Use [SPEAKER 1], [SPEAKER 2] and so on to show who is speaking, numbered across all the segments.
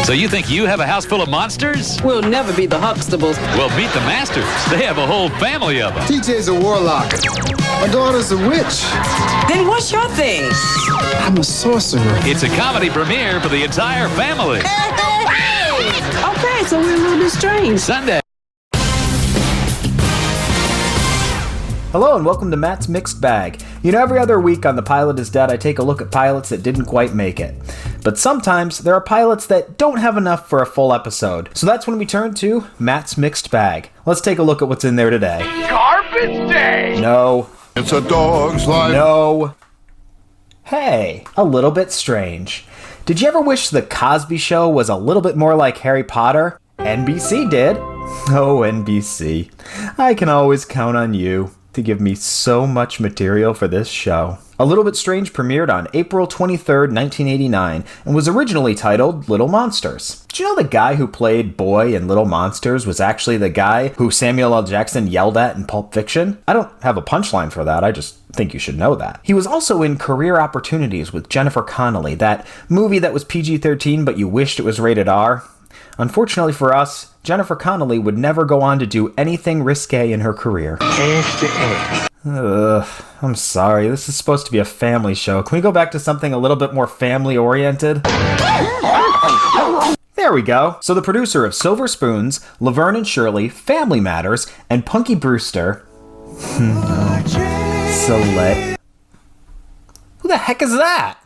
[SPEAKER 1] So you think you have a house full of monsters?
[SPEAKER 2] We'll never be the Huxtables.
[SPEAKER 1] Well, meet the Masters. They have a whole family of them.
[SPEAKER 3] TJ's a warlock. My daughter's a witch.
[SPEAKER 2] Then what's your thing?
[SPEAKER 3] I'm a sorcerer.
[SPEAKER 1] It's a comedy premiere for the entire family.
[SPEAKER 2] Okay, so we're a little bit strange.
[SPEAKER 1] Sunday.
[SPEAKER 4] Hello and welcome to Matt's Mixed Bag. You know, every other week on The Pilot is Dead, I take a look at pilots that didn't quite make it. But sometimes there are pilots that don't have enough for a full episode. So that's when we turn to Matt's Mixed Bag. Let's take a look at what's in there today.
[SPEAKER 5] Garbage day!
[SPEAKER 4] No.
[SPEAKER 5] It's a dog's life.
[SPEAKER 4] No. Hey, a little bit strange. Did you ever wish The Cosby Show was a little bit more like Harry Potter? NBC did. Oh, NBC. I can always count on you to give me so much material for this show. A Little Bit Strange premiered on April 23rd, 1989, and was originally titled Little Monsters. Did you know the guy who played Boy in Little Monsters was actually the guy who Samuel L. Jackson yelled at in Pulp Fiction? I don't have a punchline for that, I just think you should know that. He was also in Career Opportunities with Jennifer Connelly, that movie that was PG-13 but you wished it was rated R. Unfortunately for us, Jennifer Connelly would never go on to do anything risque in her career. I'm sorry, this is supposed to be a family show. Can we go back to something a little bit more family-oriented? There we go. So the producer of Silver Spoons, Laverne and Shirley, Family Matters, and Punky Brewster... Select... Who the heck is that?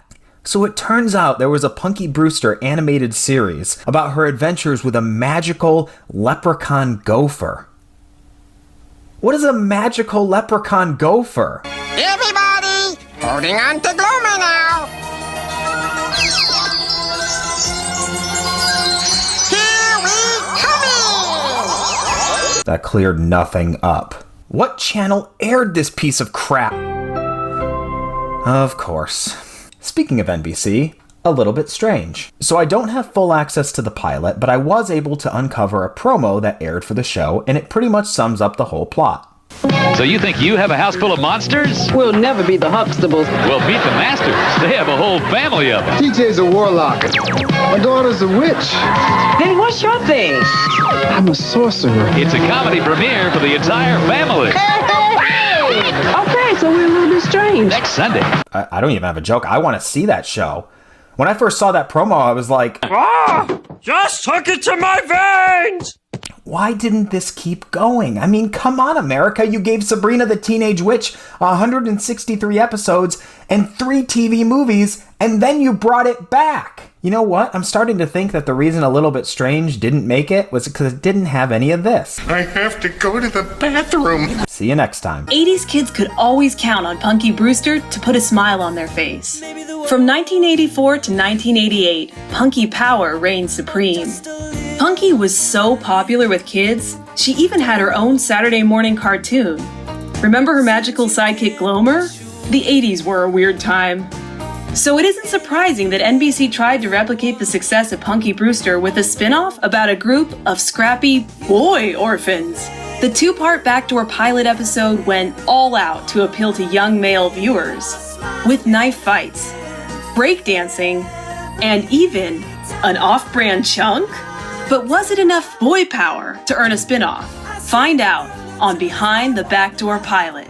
[SPEAKER 4] So it turns out there was a Punky Brewster animated series about her adventures with a magical leprechaun gopher. What is a magical leprechaun gopher?
[SPEAKER 6] Everybody, holding on to Gloomer now. Here we come!
[SPEAKER 4] That cleared nothing up. What channel aired this piece of crap? Of course. Speaking of NBC, A Little Bit Strange. So I don't have full access to the pilot, but I was able to uncover a promo that aired for the show, and it pretty much sums up the whole plot.
[SPEAKER 1] So you think you have a house full of monsters?
[SPEAKER 2] We'll never be the Huxtables.
[SPEAKER 1] Well, meet the Masters. They have a whole family of them.
[SPEAKER 3] TJ's a warlock. My daughter's a witch.
[SPEAKER 2] Then what's your thing?
[SPEAKER 3] I'm a sorcerer.
[SPEAKER 1] It's a comedy premiere for the entire family.
[SPEAKER 2] Okay, so we're a little bit strange.
[SPEAKER 1] Next Sunday.
[SPEAKER 4] I don't even have a joke. I want to see that show. When I first saw that promo, I was like,
[SPEAKER 7] Just took it to my veins!
[SPEAKER 4] why didn't this keep going? I mean, come on, America. You gave Sabrina the Teenage Witch 163 episodes and 3 TV movies, and then you brought it back. You know what? I'm starting to think that the reason A Little Bit Strange didn't make it was because it didn't have any of this.
[SPEAKER 5] I have to go to the bathroom.
[SPEAKER 4] See you next time.
[SPEAKER 8] 80s kids could always count on Punky Brewster to put a smile on their face. From 1984 to 1988, Punky Power reigned supreme. Punky was so popular with kids, she even had her own Saturday morning cartoon. Remember her magical sidekick Glomer? The 80s were a weird time. So it isn't surprising that NBC tried to replicate the success of Punky Brewster with a spin-off about a group of scrappy boy orphans. The 2-part backdoor pilot episode went all out to appeal to young male viewers, with knife fights, breakdancing, and even an off-brand chunk? But was it enough boy power to earn a spin-off? Find out on Behind the Backdoor Pilot.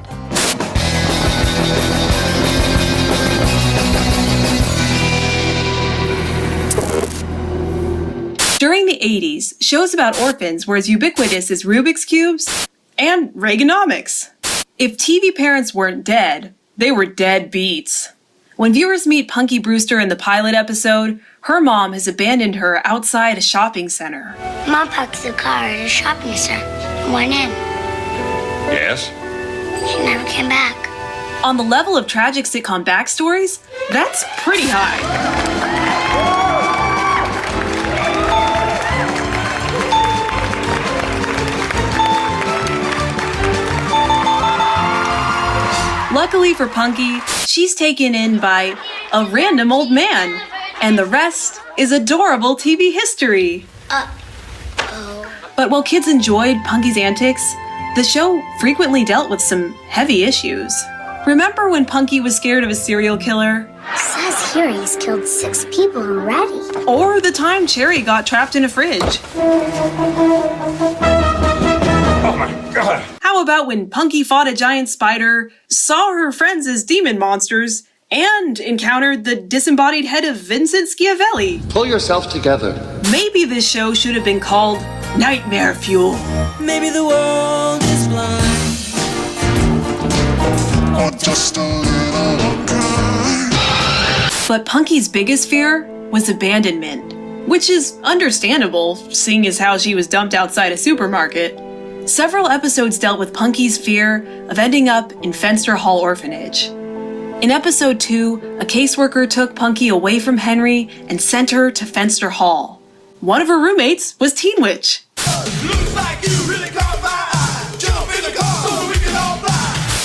[SPEAKER 8] During the 80s, shows about orphans were as ubiquitous as Rubik's Cubes and Reaganomics. If TV parents weren't dead, they were dead beats. When viewers meet Punky Brewster in the pilot episode, her mom has abandoned her outside a shopping center.
[SPEAKER 9] Mom parked the car at a shopping center and went in.
[SPEAKER 5] Yes?
[SPEAKER 9] She never came back.
[SPEAKER 8] On the level of tragic sitcom backstories, that's pretty high. Luckily for Punky, she's taken in by a random old man, and the rest is adorable TV history. But while kids enjoyed Punky's antics, the show frequently dealt with some heavy issues. Remember when Punky was scared of a serial killer?
[SPEAKER 9] Says here he's killed 6 people already.
[SPEAKER 8] Or the time Cherry got trapped in a fridge?
[SPEAKER 5] Oh my God.
[SPEAKER 8] How about when Punky fought a giant spider, saw her friends as demon monsters, and encountered the disembodied head of Vincent Schiavelli?
[SPEAKER 3] Pull yourself together.
[SPEAKER 8] Maybe this show should have been called Nightmare Fuel.
[SPEAKER 10] Maybe the world is blind.
[SPEAKER 5] Or just a little kind.
[SPEAKER 8] But Punky's biggest fear was abandonment, which is understandable, seeing as how she was dumped outside a supermarket. Several episodes dealt with Punky's fear of ending up in Fenster Hall Orphanage. In episode 2, a caseworker took Punky away from Henry and sent her to Fenster Hall. One of her roommates was Teen Witch.
[SPEAKER 10] Looks like you really caught my eye. Jump in the car so we can all fly.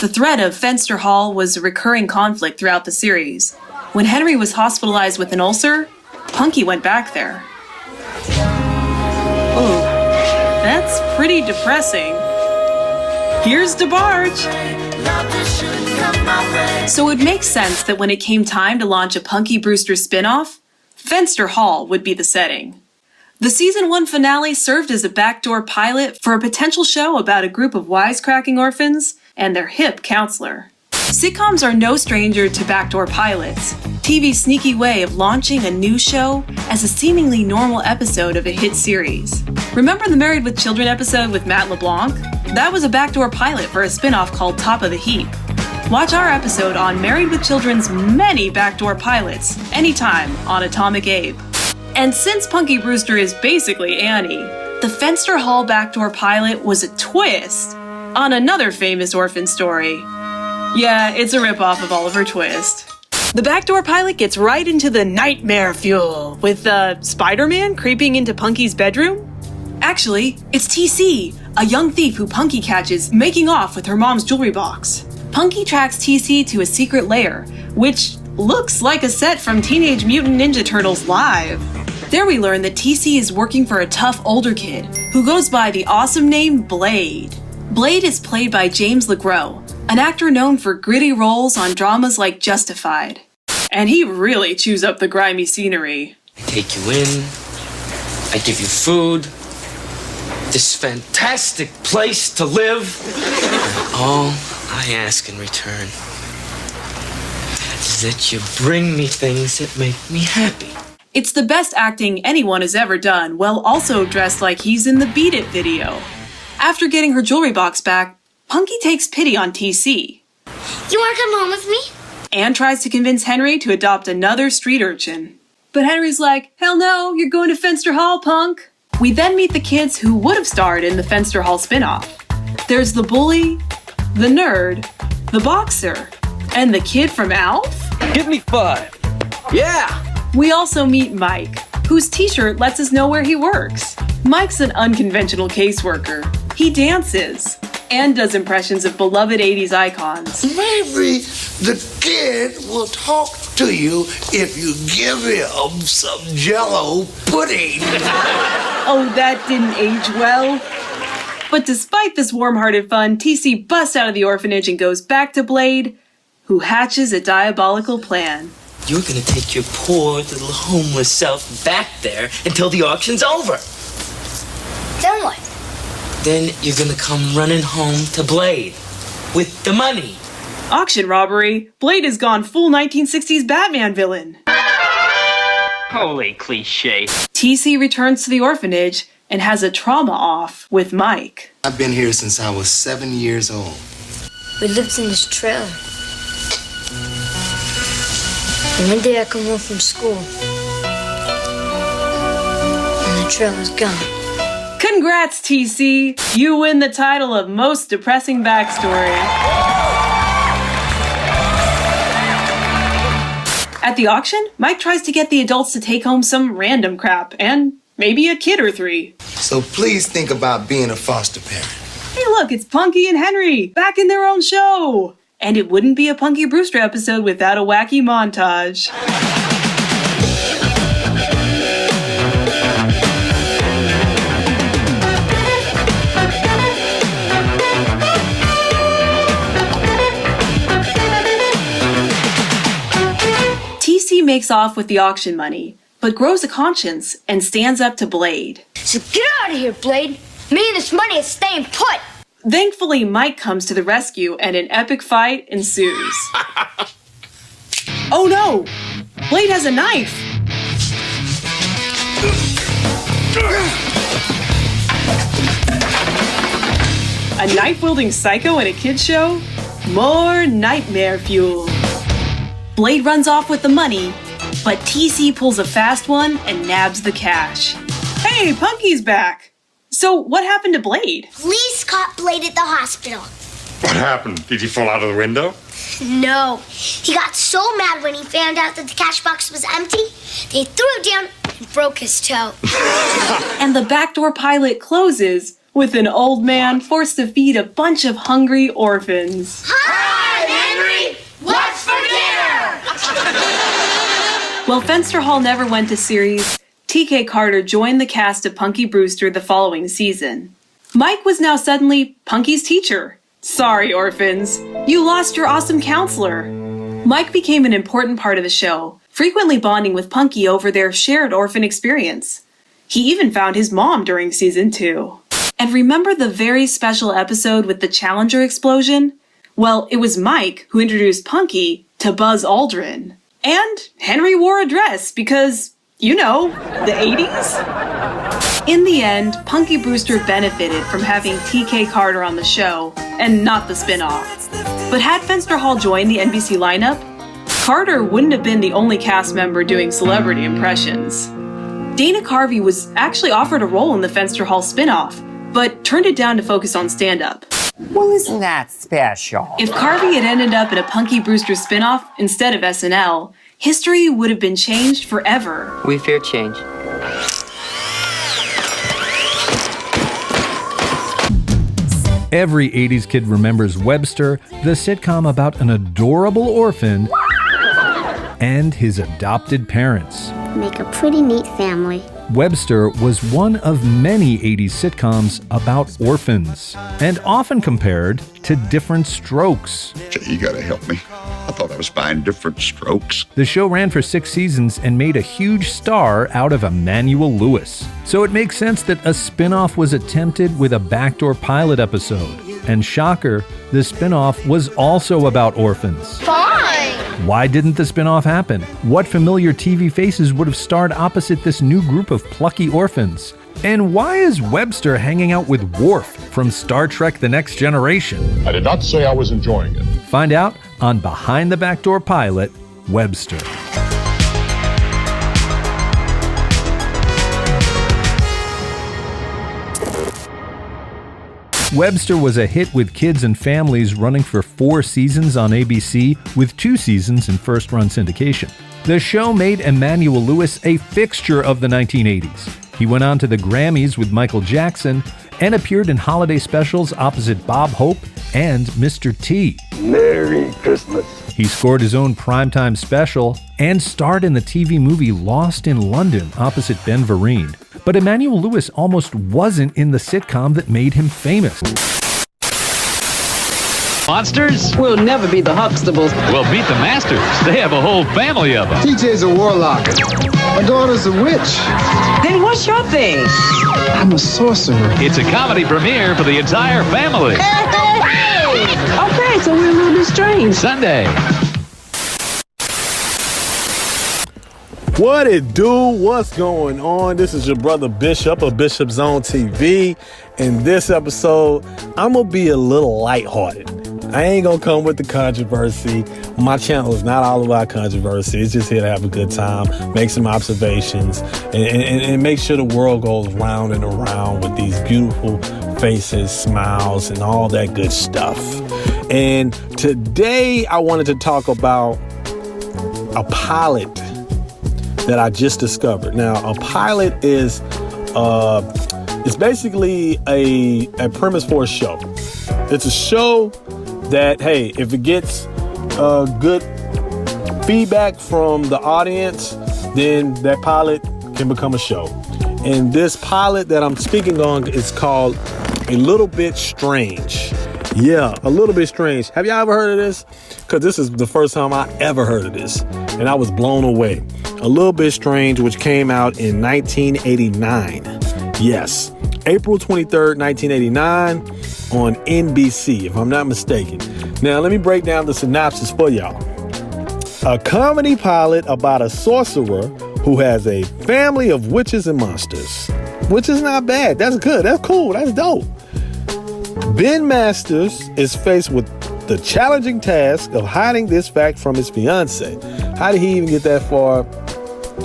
[SPEAKER 8] The threat of Fenster Hall was a recurring conflict throughout the series. When Henry was hospitalized with an ulcer, Punky went back there. Oh, that's pretty depressing. Here's DeBarge. So it makes sense that when it came time to launch a Punky Brewster spin-off, Fenster Hall would be the setting. The season 1 finale served as a backdoor pilot for a potential show about a group of wisecracking orphans and their hip counselor. Sitcoms are no stranger to backdoor pilots, TV's sneaky way of launching a new show as a seemingly normal episode of a hit series. Remember the Married with Children episode with Matt LeBlanc? That was a backdoor pilot for a spin-off called Top of the Heap. Watch our episode on Married with Children's many backdoor pilots anytime on Atomic Abe. And since Punky Brewster is basically Annie, the Fenster Hall backdoor pilot was a twist on another famous orphan story. Yeah, it's a ripoff of Oliver Twist. The backdoor pilot gets right into the nightmare fuel with Spider-Man creeping into Punky's bedroom. Actually, it's TC, a young thief who Punky catches making off with her mom's jewelry box. Punky tracks TC to a secret lair, which looks like a set from Teenage Mutant Ninja Turtles Live. There we learn that TC is working for a tough older kid who goes by the awesome name Blade. Blade is played by James LeGros, an actor known for gritty roles on dramas like Justified. And he really chews up the grimy scenery.
[SPEAKER 10] I take you in. I give you food. This fantastic place to live. All I ask in return is that you bring me things that make me happy.
[SPEAKER 8] It's the best acting anyone has ever done, while also dressed like he's in the Beat It video. After getting her jewelry box back, Punky takes pity on TC.
[SPEAKER 9] You want to come home with me?
[SPEAKER 8] And tries to convince Henry to adopt another street urchin. But Henry's like, hell no, you're going to Fenster Hall, punk. We then meet the kids who would have starred in the Fenster Hall spinoff. There's the bully, the nerd, the boxer, and the kid from Alf?
[SPEAKER 7] Give me 5.
[SPEAKER 10] Yeah!
[SPEAKER 8] We also meet Mike, whose t-shirt lets us know where he works. Mike's an unconventional caseworker. He dances and does impressions of beloved 80s icons.
[SPEAKER 5] Maybe the kid will talk to you if you give him some Jell-O pudding.
[SPEAKER 8] Oh, that didn't age well. But despite this warm-hearted fun, TC busts out of the orphanage and goes back to Blade, who hatches a diabolical plan.
[SPEAKER 10] You're gonna take your poor little homeless self back there until the auction's over.
[SPEAKER 9] Then what?
[SPEAKER 10] Then you're gonna come running home to Blade with the money.
[SPEAKER 8] Auction robbery? Blade has gone full 1960s Batman villain.
[SPEAKER 7] Holy cliche.
[SPEAKER 8] TC returns to the orphanage and has a trauma off with Mike.
[SPEAKER 3] I've been here since I was 7 years old.
[SPEAKER 9] We lived in this trailer. And one day I come home from school. And the trailer's gone.
[SPEAKER 8] Congrats, TC! You win the title of Most Depressing Backstory. At the auction, Mike tries to get the adults to take home some random crap, and maybe a kid or 3.
[SPEAKER 3] So please think about being a foster parent.
[SPEAKER 8] Hey look, it's Punky and Henry, back in their own show! And it wouldn't be a Punky Brewster episode without a wacky montage. makes off with the auction money, but grows a conscience and stands up to Blade.
[SPEAKER 9] So get out of here, Blade. Me and this money is staying put.
[SPEAKER 8] Thankfully, Mike comes to the rescue and an epic fight ensues. Oh no! Blade has a knife! A knife-wielding psycho in a kid's show? More nightmare fuel. Blade runs off with the money, but TC pulls a fast one and nabs the cash. Hey, Punky's back! So what happened to Blade?
[SPEAKER 9] Police caught Blade at the hospital.
[SPEAKER 11] What happened? Did he fall out of the window?
[SPEAKER 9] No. He got so mad when he found out that the cash box was empty, they threw it down and broke his toe.
[SPEAKER 8] And the backdoor pilot closes with an old man forced to feed a bunch of hungry orphans.
[SPEAKER 9] Hi, Henry! What's for dinner?
[SPEAKER 8] While Fenster Hall never went to series, TK Carter joined the cast of Punky Brewster the following season. Mike was now suddenly Punky's teacher. Sorry, orphans. You lost your awesome counselor. Mike became an important part of the show, frequently bonding with Punky over their shared orphan experience. He even found his mom during season 2. And remember the very special episode with the Challenger explosion? Well, it was Mike who introduced Punky to Buzz Aldrin. And Henry wore a dress because, you know, the 80s? In the end, Punky Brewster benefited from having TK Carter on the show, and not the spin-off. But had Fenster Hall joined the NBC lineup, Carter wouldn't have been the only cast member doing celebrity impressions. Dana Carvey was actually offered a role in the Fenster Hall spin-off, but turned it down to focus on stand-up.
[SPEAKER 6] Well, isn't that special?
[SPEAKER 8] If Carvey had ended up in a Punky Brewster spin-off instead of SNL, history would have been changed forever.
[SPEAKER 10] We fear change.
[SPEAKER 12] Every 80s kid remembers Webster, the sitcom about an adorable orphan and his adopted parents.
[SPEAKER 9] Make a pretty neat family.
[SPEAKER 12] Webster was one of many 80s sitcoms about orphans, and often compared to Different Strokes.
[SPEAKER 11] Okay, you gotta help me. I thought I was buying Different Strokes.
[SPEAKER 12] The show ran for 6 seasons and made a huge star out of Emmanuel Lewis. So it makes sense that a spin-off was attempted with a backdoor pilot episode. And shocker, the spin-off was also about orphans.
[SPEAKER 9] Fine!
[SPEAKER 12] Why didn't the spin-off happen? What familiar TV faces would have starred opposite this new group of plucky orphans? And why is Webster hanging out with Worf from Star Trek The Next Generation?
[SPEAKER 11] I did not say I was enjoying it.
[SPEAKER 12] Find out on Behind the Backdoor Pilot, Webster. Webster was a hit with kids and families, running for 4 seasons on ABC, with 2 seasons in first-run syndication. The show made Emmanuel Lewis a fixture of the 1980s. He went on to the Grammys with Michael Jackson and appeared in holiday specials opposite Bob Hope and Mr. T.
[SPEAKER 11] Merry Christmas.
[SPEAKER 12] He scored his own primetime special and starred in the TV movie Lost in London opposite Ben Vereen. But Emmanuel Lewis almost wasn't in the sitcom that made him famous.
[SPEAKER 1] Monsters?
[SPEAKER 2] We'll never be the Huxtables.
[SPEAKER 1] Well, beat the Masters. They have a whole family of them.
[SPEAKER 3] TJ's a warlock. My daughter's a witch.
[SPEAKER 2] Then what's your thing?
[SPEAKER 3] I'm a sorcerer.
[SPEAKER 1] It's a comedy premiere for the entire family.
[SPEAKER 2] Okay, so we're a little bit strange.
[SPEAKER 1] Sunday.
[SPEAKER 13] What it do? What's going on? This is your brother Bishop of Bishop Zone TV. In this episode, I'm going to be a little lighthearted. I ain't going to come with the controversy. My channel is not all about controversy. It's just here to have a good time, make some observations, and make sure the world goes round and around with these beautiful faces, smiles, and all that good stuff. And today, I wanted to talk about a pilot that I just discovered. Now, a pilot is it's basically a premise for a show. It's a show that, hey, if it gets good feedback from the audience, then that pilot can become a show. And this pilot that I'm speaking on is called A Little Bit Strange. Yeah, A Little Bit Strange. Have y'all ever heard of this? Because this is the first time I ever heard of this. and I was blown away. A Little Bit Strange, which came out in 1989. Yes, April 23rd, 1989 on NBC, if I'm not mistaken. Now, let me break down the synopsis for y'all. A comedy pilot about a sorcerer who has a family of witches and monsters. Which is not bad. That's good. That's cool. That's dope. Ben Masters is faced with the challenging task of hiding this fact from his fiance. How did he even get that far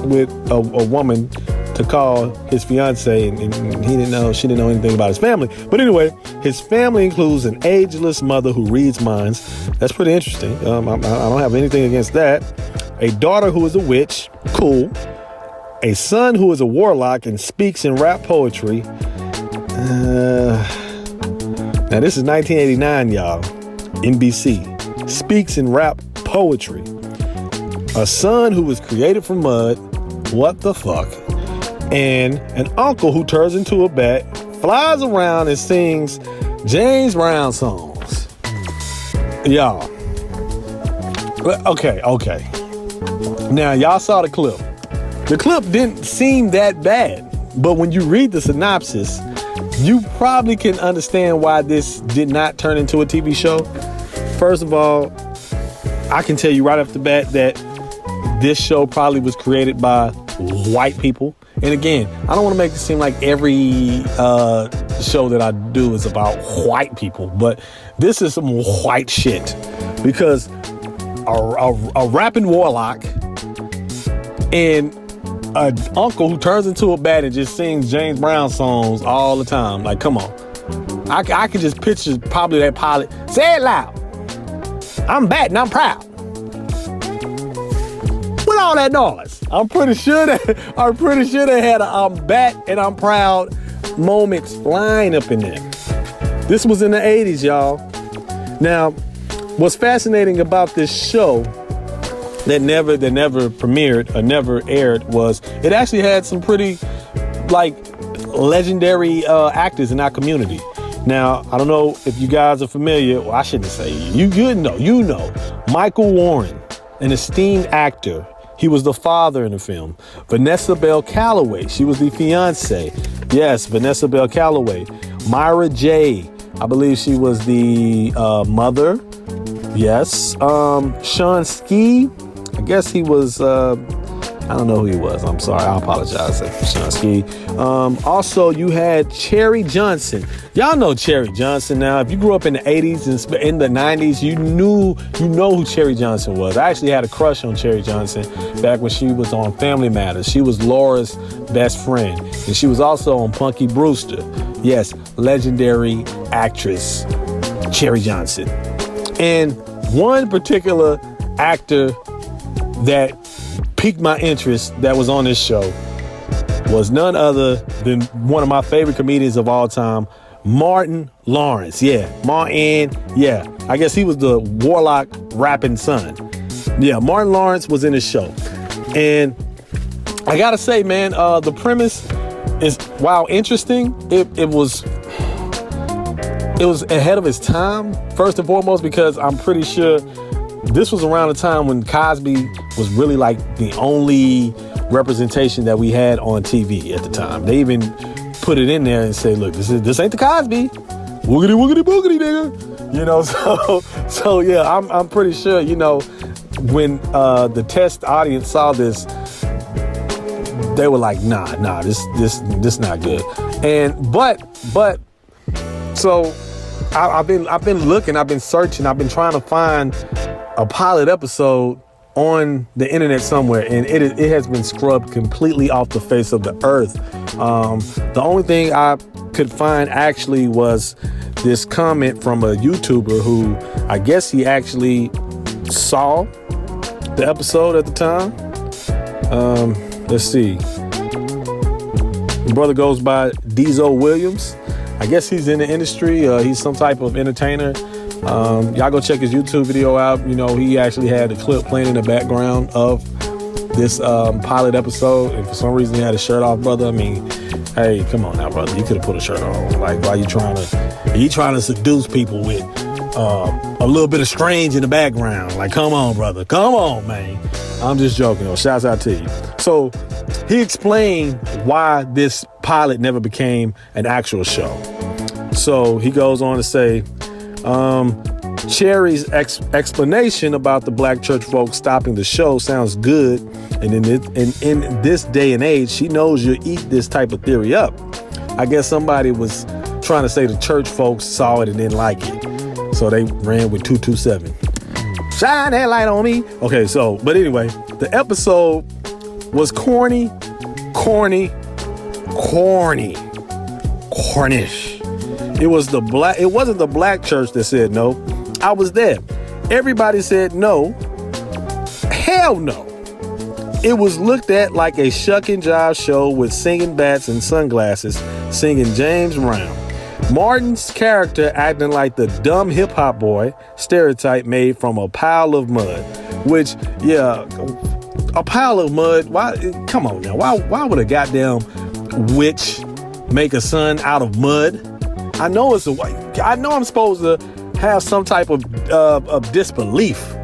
[SPEAKER 13] with a woman to call his fiance and she didn't know anything about his family? But anyway, his family includes an ageless mother who reads minds. That's pretty interesting. I don't have anything against that. A daughter who is a witch. Cool. A son who is a warlock and speaks in rap poetry. Now this is 1989, y'all. NBC. Speaks in rap poetry. A son who was created from mud. What the fuck? And an uncle who turns into a bat, flies around and sings James Brown songs. Y'all. Okay. Now, y'all saw the clip. The clip didn't seem that bad, but when you read the synopsis, you probably can understand why this did not turn into a TV show. First of all, I can tell you right off the bat that this show probably was created by white people. And again, I don't want to make it seem like every show that I do is about white people, but this is some white shit. Because a rapping warlock and an uncle who turns into a bat and just sings James Brown songs all the time. Like, come on. I can just picture probably that pilot. Say it loud. I'm bat and I'm proud. With all that noise. I'm pretty sure they had a I'm bat and I'm proud moments flying up in there. This was in the 80s, y'all. Now, what's fascinating about this show that never premiered or never aired was it actually had some pretty legendary actors in our community. Now, I don't know if you guys are familiar. Well, I shouldn't say you know. Michael Warren, an esteemed actor. He was the father in the film. Vanessa Bell Calloway, she was the fiance. Yes, Vanessa Bell Calloway. Myra J, I believe she was the mother. Yes. Sean Ski, I guess he was, I don't know who he was. I'm sorry. I apologize for Sean Ski. Also, you had Cherry Johnson. Y'all know Cherry Johnson now. If you grew up in the 80s and in the 90s, you know who Cherry Johnson was. I actually had a crush on Cherry Johnson back when she was on Family Matters. She was Laura's best friend. And she was also on Punky Brewster. Yes, legendary actress, Cherry Johnson. And one particular actor that piqued my interest that was on this show was none other than one of my favorite comedians of all time, Martin Lawrence. Yeah, Martin. Yeah, I guess he was the warlock rapping son. Yeah, Martin Lawrence was in the show. And I gotta say, man, the premise is, while interesting, it was ahead of its time, first and foremost, because I'm pretty sure this was around the time when Cosby was really like the only representation that we had on TV at the time. They even put it in there and say, look, this ain't the Cosby. Woogity, woogity, boogity, nigga. You know, so yeah, I'm pretty sure, when the test audience saw this, they were like, nah, this not good. But so I've been looking, I've been searching, I've been trying to find a pilot episode on the internet somewhere, and it has been scrubbed completely off the face of the earth. The only thing I could find actually was this comment from a YouTuber who, I guess he actually saw the episode at the time. Let's see. The brother goes by Dezo Williams. I guess he's in the industry. He's some type of entertainer. Y'all go check his YouTube video out. He actually had a clip playing in the background of this pilot episode, and for some reason he had his shirt off, brother. I mean, hey, come on now, brother. You could have put a shirt on. Like, why you trying to seduce people with a little bit of Strange in the background. Like, come on, brother. Come on, man. I'm just joking, though. Shouts out to you. So he explained why this pilot never became an actual show. So he goes on to say, Cherry's explanation about the black church folks stopping the show sounds good. And in this day and age, she knows you eat this type of theory up. I guess somebody was trying to say the church folks saw it and didn't like it. So they ran with 227. Shine that light on me. Okay, so, but anyway, the episode was cornish. It wasn't the black church that said no. I was there. Everybody said no. Hell no. It was looked at like a shuck and jive show with singing bats and sunglasses, singing James Brown. Martin's character acting like the dumb hip-hop boy stereotype made from a pile of mud. Which, yeah, a pile of mud. Why? Come on now. Why would a goddamn witch make a son out of mud? I know I'm supposed to have some type of disbelief,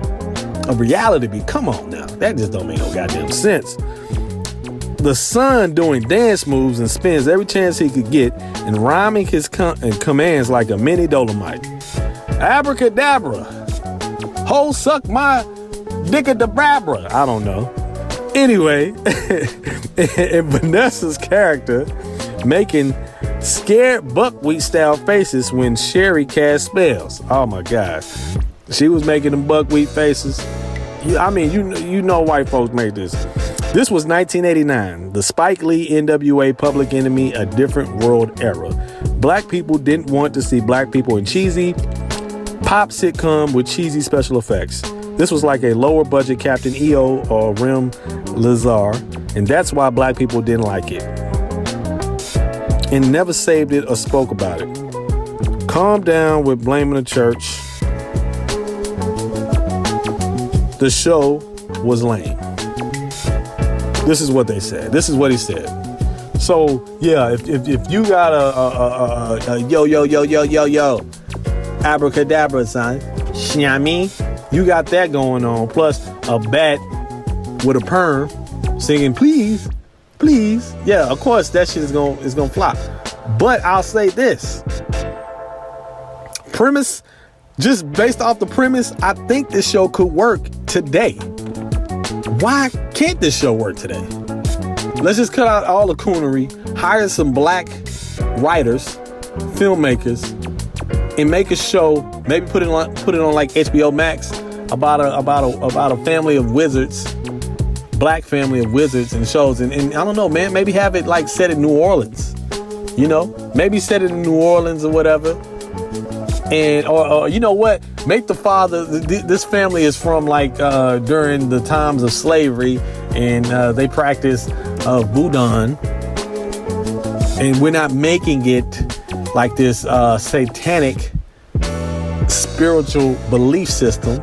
[SPEAKER 13] of reality. But come on now. That just don't make no goddamn sense. The son doing dance moves and spins every chance he could get and rhyming his commands like a mini Dolomite. Abracadabra. Ho suck my dickadabra. I don't know. Anyway, and Vanessa's character making scared buckwheat style faces when Sherry cast spells. Oh my God. She was making them buckwheat faces. I mean, you know white folks made this. This was 1989, the Spike Lee NWA Public Enemy, A Different World era. Black people didn't want to see black people in cheesy pop sitcom with cheesy special effects. This was like a lower budget Captain EO or Rem Lazar, and that's why black people didn't like it. And never saved it or spoke about it. Calm down with blaming the church. The show was lame. This is what they said. This is what he said. So yeah, if you got a yo abracadabra, son, shammy, you got that going on. Plus a bat with a perm singing please. Yeah, of course that shit is gonna flop. But I'll say this. Premise, just based off the premise, I think this show could work today. Why can't this show work today? Let's just cut out all the coonery, hire some black writers, filmmakers, and make a show. Maybe put it on like HBO Max about a family of wizards, black family of wizards and shows. And I don't know, man. Maybe have it like set in New Orleans. You know, maybe set it in New Orleans or whatever. And or you know what? Make the father. This family is from like during the times of slavery, and they practice voodoo. And we're not making it like this satanic spiritual belief system.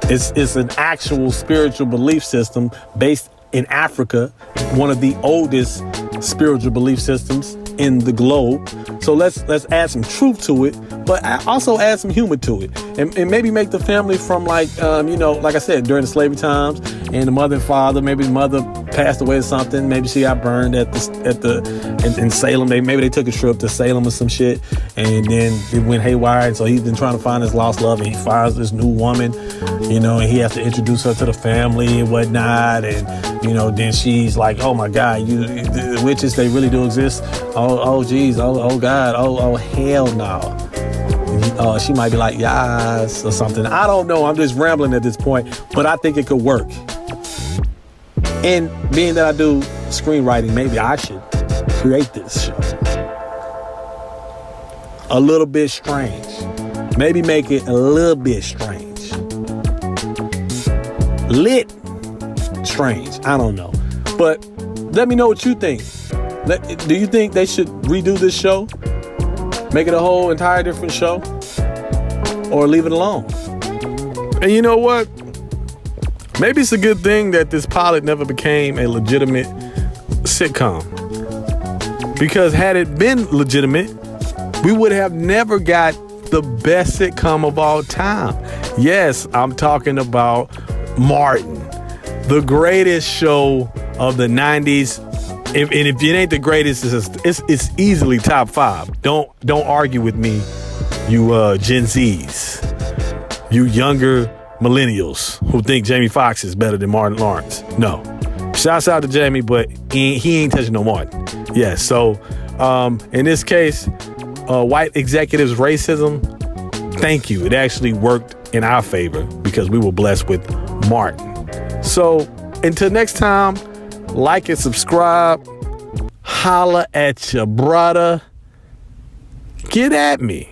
[SPEAKER 13] It's an actual spiritual belief system based in Africa, one of the oldest spiritual belief systems in the globe. So let's add some truth to it, but also add some humor to it, and maybe make the family from like like I said, during the slavery times, and the mother and father. Maybe the mother passed away or something. Maybe she got burned in Salem. Maybe they took a trip to Salem or some shit, and then it went haywire. And so he's been trying to find his lost love, and he finds this new woman, and he has to introduce her to the family and whatnot. And then she's like, "Oh my God, the witches, they really do exist. Oh geez, oh God, oh hell no." She might be like, "Yes," or something. I don't know. I'm just rambling at this point, but I think it could work. And being that I do screenwriting, maybe I should create this show. A little bit strange. Maybe make it a little bit strange. Lit strange. I don't know. But let me know what you think. Do you think they should redo this show? Make it a whole entire different show? Or leave it alone? And you know what? Maybe it's a good thing that this pilot never became a legitimate sitcom. Because had it been legitimate, we would have never got the best sitcom of all time. Yes, I'm talking about Martin, the greatest show of the 90s. And if it ain't the greatest, it's easily top 5. Don't argue with me, you Gen Zs, you younger millennials who think Jamie Foxx is better than Martin Lawrence. No. Shouts out to Jamie, but he ain't touching no Martin. Yeah, so in this case, white executives' racism, thank you. It actually worked in our favor because we were blessed with Martin. So until next time, like and subscribe. Holla at your brother. Get at me.